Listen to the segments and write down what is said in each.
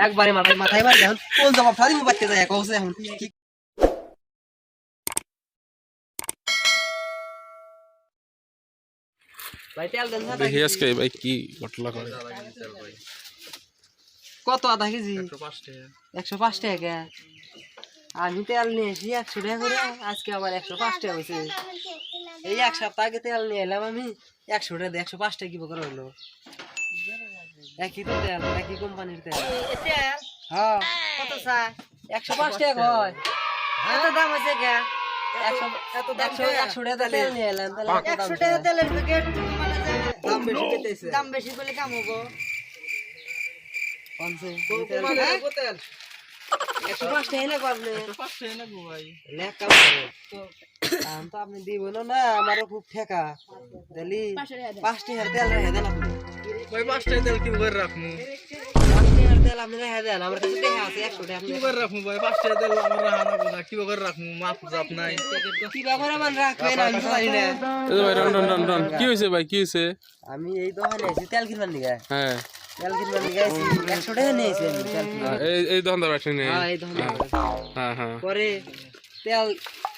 একবারে মাথায় মাথায় মার এখন কোন জবাব ফাদি মু বাচ্চা যায় কওছে এখন কি ভাই তেল দেন না দেখি আজকে ভাই কি ঘটনা করে কত আধা কেজি 105 টাকা আমি তেল নিয়ে এসি 100 টাকা করে আজকে আবার 105 টাকা হয়েছে এই এক সপ্তাহ আগে তেল নিয়ে এলাম আমি 100 টাকা 105 টাকা কি করে হলো একই তো তেল একই কোম্পানির তেল তেল হ্যাঁ কত চাই 105 টাকা হয় এত দাম আছে কে 100 টাকা তেল নিয়ে এলাম তাহলে 100 টাকা তেলের প্যাকেট মানে যে দাম বেশি পেতেছে দাম বেশি বলে কাম হবো কোনছে তেল 105 টাকা এনে পাবলে 105 টাকা নেবো ভাই লেখ কাম করে আম তো আপনি দিব না আমারও খুব ঠেকা দিলি 5 টাকার তেল রেখে দেন আপনি ভাই 5 টাকা তেল কি করে রাখমু 5 টাকার তেল আপনি রেখে দেন আমার কাছে টাকা আছে 100 টাকা কি করে রাখমু ভাই 5 টাকা তেল আমার রাখা না কি করে রাখমু মাপ জাপ নাই কি ব্যাপারে মান রাখবেন আমি তো জানি না এই ভাই রন কি হইছে ভাই কি হইছে আমি এই দোকানে এসে তেল কিনবার নিগা হ্যাঁ তেল কিনবার নিগা এসে 100 টাকা নিয়েছি আমি তেল কিনবার এই দোকানদার বাসা নেই হ্যাঁ এই দোকানে হ্যাঁ হ্যাঁ পরে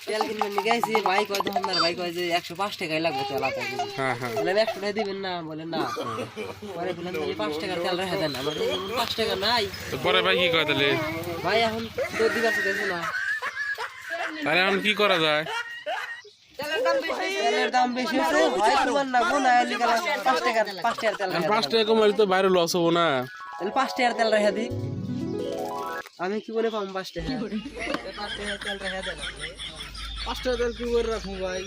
তেল কিনবার নিগা এসে ভাই কয় দোকানদার ভাই কয় যে 105 টাকাই লাগবে তেল আধা কেজি হ্যাঁ হ্যাঁ বলে 100 টাকা দিবেন না বলে না পরে বললাম যে 5 টাকার তেল রেখে দেন আমার 5 টাকা নাই তো পরে ভাই কি কয় তাহলে ভাই এখন তো দিবার চাইছে না তাহলে এখন কি করা যায় তেলের দাম বেশি হচ্ছে ভাই তোমার না গো না এলি গেল 5 টাকার তেল রেখে 5 টাকা কমাইলে তো বাইরে লস হবো না তাহলে 5 টাকার তেল রেখে দি আমি কি করে পাম 5 টাকা 5 টাকার তেল রেখে দেন 5 টাকা তেল কি করে রাখমু ভাই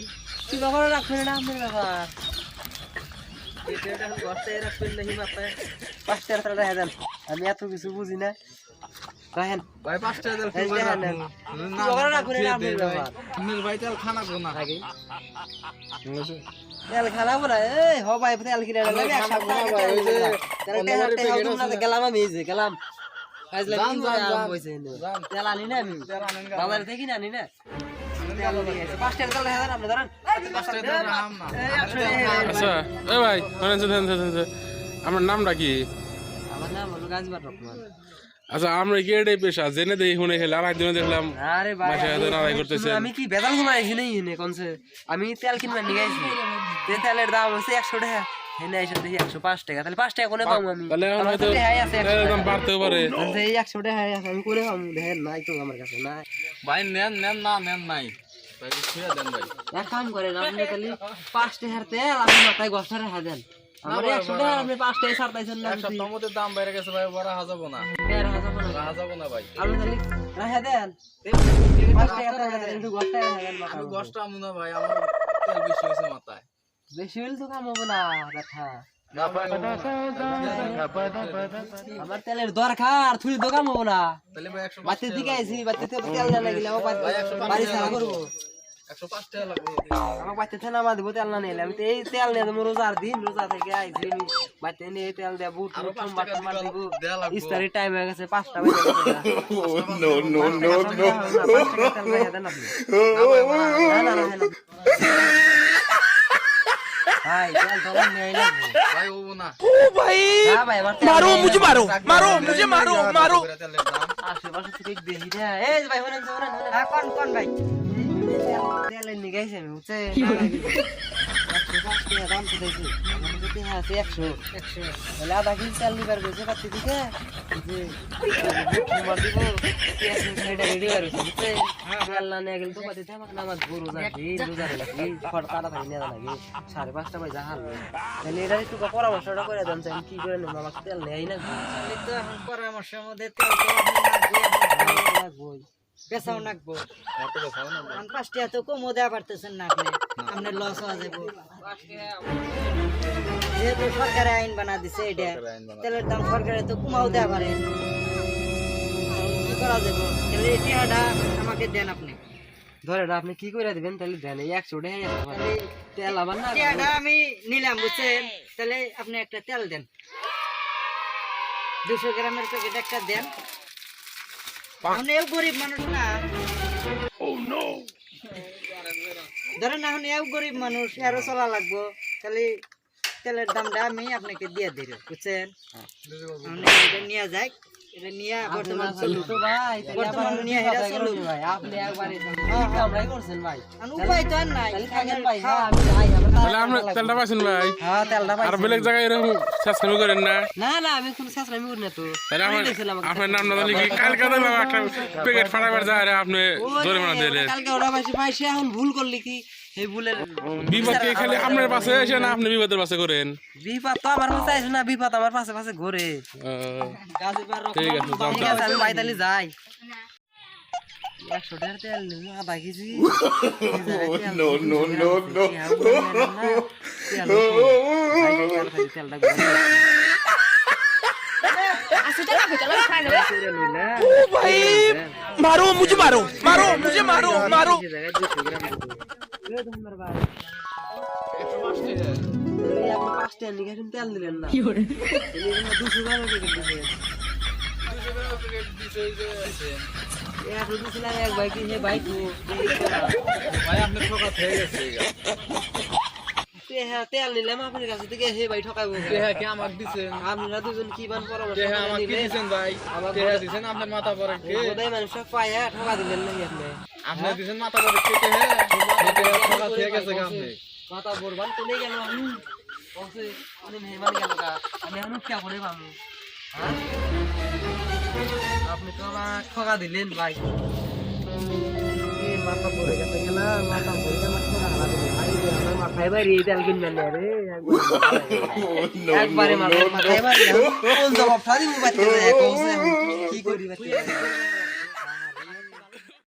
কি ব্যাপারে রাখবেন না আপনার ব্যাপার এটা বস্তায় রাখবেন নাকি মাথায় 5 টাকার তেল রেখে দেন আমি এত কিছু বুঝি না রাখেন ভাই 5 টাকা তেল কি এই করে দেখেন, রাখমু কি ব্যাপারে রাখবেন না আপনার ব্যাপার আপনার ভাই তেল খানা কো না আগে তেল খারাপ না এই হ ভাই তেল কিনে আনলাম এক সপ্তাহ আগে তেল কিনে আনলাম। তেল হাউদুম না গেলাম আমি এই যে গেলাম আজ লাগি আরাম হইছে তেল আনি না আমি বাজার থেকে কিনে আনি না তেল নিয়ে এসে 5 টাকা তেল হেদান আপনি ধরেন 5 টাকা তেল রাখলাম না আচ্ছা এই ভাই শুনেন আমার নামটা কি আমার নাম হলো গাজীবার রহমান আচ্ছা আমরা কি এটাই পেশা জেনে দেখি শুনে খেলে আর একদিনে দেখলাম আরে ভাই মাসে হাতে লড়াই করতেছেন আমি কি বেজাল ঘুমাই এখানে এনে কোনছে আমি তেল কিনবার নিয়ে আইছি তেলের দাম হচ্ছে 100 টাকা এনে এসে দেখি 105 টাকা তাহলে 5 টাকা কোনে পাবো আমি তাহলে এখন আমার হয়তো কাছে হাই আছে 100 তেলের দাম টাকা। বাড়তেও পারে আচ্ছা এই 100 টাকা হাই আছে আমি কোনে পাবো দেখেন নাই তো আমার কাছে নাই ভাই নেন নাই ভাই ছুঁয়ে দেন ভাই এক কাম করেন আপনি খালি 5 টাকার তেল আপনি মাথায় গছটা রেখে দেন আমার 100 টাকা আপনি 5 টাকা ছাড়তাইছেন না এক সপ্তাহের মধ্যে দাম বাইরে গেছে ভাই বড় হাজাবো না রাহা যাবো না ভাই আপনি খালি রেখে দেন 5 টাকা তেল একটু গছটা রেখে দেন আমি মাথায় গোষ্ঠ আমু না ভাই আমার তেল বেশি হয়েছে মাথায় বেশি হইলে তো কাম হবে না ব্যথা আমার তেলের দরকার থুড়ি দোকান হবো না তাহলে ভাই 105 বাচ্চা দিকে আইছি বাচ্চা তেল না লাগিলে বাড়ি ছাড়া করবো 105 টাকা লাগবে আমার বাচ্চা থেকে নামা দিব তেল না নিলে আমি তো এই তেল নিয়ে দেবো রোজার দিন রোজা থেকে আইছি আমি বাচ্চা নিয়ে তেল দেবো আরো 5 টাকা দেয়া লাগবে ইস্তারি টাইম হয়ে গেছে 5টা বেজে গেছে নো ভাই তেল তো নিয়ে লাগবে ভাই ও না না ভাই মারো মুঝে মারো তেলের দাম আশেপাশে থেকে দেখি না এই ভাই হলেন কোন ভাই তেল নিয়ে গেছে আমি বুঝছে 105 টাকা দাম তো দেখি আমার কাছে আছে 100 তাহলে আধা কেজি তেল নিবার গেছে কাছে দিকে যে তোমার দিব এটা রেডি করে বুঝছে তেল না নিয়ে গেলে তো পাতে আমাকে নামাজ গরু যাবে রোজা রাখি ফট তাড়া থাকি নিয়ে লাগে 5:30 বাজে হাল তাহলে এটা একটু পরামর্শটা করে দেন আমি কি করে নেব আমাকে তেল নেই না তো এখন পরামর্শের মধ্যে তেল তো লাগবই বেচাও নাকবো কারণ 5 টাকা তো কমও দেওয়া পারতেছেন না আপনি আপনার লস হয়ে যাবো যেহেতু সরকারে আইন বানা দিছে এটা তেলের দাম সরকারে তো কমাও দেওয়া পারে কি করা যাবো তাহলে এই টাকাটা আমাকে দেন আপনি ধরেন আপনি কি করে দিবেন তাহলে দেন এই 100 টাকা তেল আবার না টাকাটা আমি নিলাম বুঝছেন তাহলে আপনি একটা তেল দেন 200 গ্রামের প্যাকেট একটা দেন আপনিও গরিব মানুষ না ধরেন এখন এও গরিব মানুষ এরও চলা লাগবো তাহলে তেলের দামটা আমি আপনাকে দিয়ে দিল বুঝছেন আপনি এটা নিয়ে যাই এটা নিয়ে বর্তমান তো ভাই তাহলে বর্তমান আবার নিয়ে এটা চলো ভাই আপনি একবারে আমরাই করছেন ভাই আর উপায় তো আর নাই তাহলে থাকেন ভাই হ্যাঁ আমি যাই আমরা তাহলে আপনি তেলটা পাইছেন ভাই হ্যাঁ তেলটা পাই আর বেলেগ জায়গায় এরকম সাবস্ক্রাইব করেন না না না আমি কোনো সাসরামি করি না তো তাহলে আপনার নাম না জানি কি কালকে দিলাম একটা প্যাকেট ফাটাবার যায় আর আপনি জরিমানা দিলেন কালকে ওরা ভাই সে এখন ভুল করলি কি এই ভুলের বিপদকে খালি আপনার পাশে এসে না আপনি বিপদের পাশে করেন বিপদ তো আমার পাশে আসে না বিপদ আমার পাশে পাশে ঘোরে ঠিক আছে ঠিক আছে আমি বাইতালি যাই 100 টাকার তেল নিব আধা KG no no no no তেলটা भाई मारो मुझे मारो मारो मुझे मारो मारो তেল দিলেন না 200 গ্রাম এক ভাই কি হে ভাই ভাই আপনি ঠকা হয়ে গেছে তেল নিলাম আপনার কাছে থেকে হে ভাই ঠকাবো টেহা কি আমাক দিছেন আপনারা দুজন কি বান পরামর্শ টেহা আমাক কি দিছেন ভাই টেহা দিছেন আপনার মাথা পরে কে বোধহয় মানুষ পায়া ঠকা দিলেন নাকি আপনি আপনি দিছেন মাথা পরে কে টেহা টেহা ঠকা হয়ে গেছে আপনি মাথা বরবান তো নেই গেল আমি ওসে অনেক মেহমান গেল কা আমি এখন কি করে পাবো হ্যাঁ আপনি তো আমার ঠকা দিলেন ভাই মাথা পড়ে গেছে না মাথা পড়ে গেল ঠকা দিলেন ভাই আমার মাথায় বাইরে তেল কিনবেন না রে একবারে মাথায় বাইরে কোন জবাব সারি মোবাইল কি করি বাচ্চা